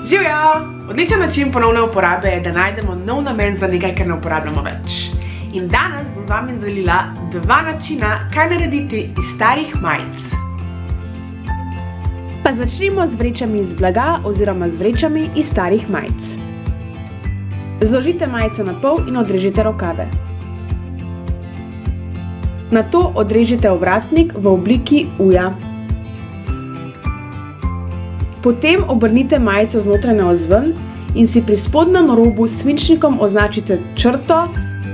Živjo! Odličen način ponovne uporabe je, da najdemo nov namen za nekaj, kar ne uporabljamo več. In danes bom z vami delila 2 načina, kaj narediti iz starih majic. Pa začnimo z vrečami iz blaga oziroma z vrečami iz starih majic. Zložite majico na pol in odrežite rokave. Nato odrežite ovratnik v obliki U-ja. Potem obrnite majico znotraj navzven in si pri spodnjem robu s svinčnikom označite črto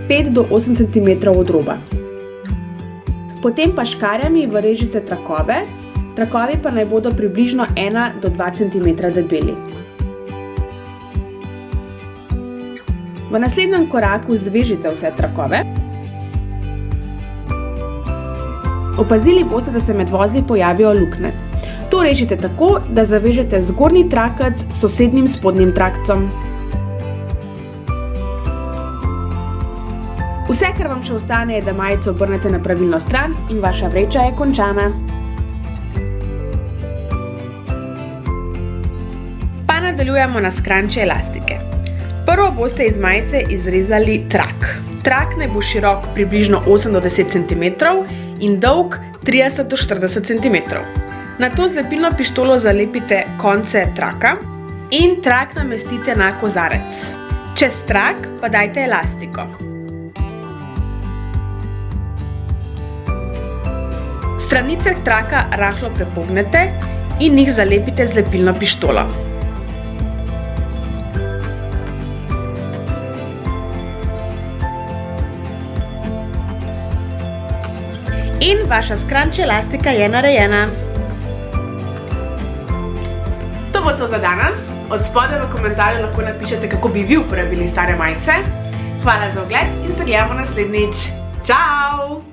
5 do 8 cm od roba. Potem pa škarjami vrežite trakove, trakovi pa naj bodo približno 1 do 2 cm debeli. V naslednjem koraku zvežite vse trakove. Opazili boste, da se med vozli pojavijo luknje. To režite tako, da zavežete zgornji trakec s sosednjim spodnjim trakcem. Vse, kar vam še ostane, je, da majico obrnete na pravilno stran in vaša vreča je končana. Pa nadaljujemo na skranče elastike. Prvo boste iz majice izrezali trak. Trak naj bo širok približno 8 do 10 cm in dolg 30 do 40 cm. Nato z lepilno pištolo zalepite konce traka in trak namestite na kozarec. Čez trak pa dajte elastiko. Stranice traka rahlo prepognete in jih zalepite z lepilno pištolo. In vaša skranč elastika je narejena. To bo to za danes. Od spodaj v komentarju lahko napišete, kako bi vi uporabili stare majice. Hvala za ogled in se gledamo naslednjič. Čau!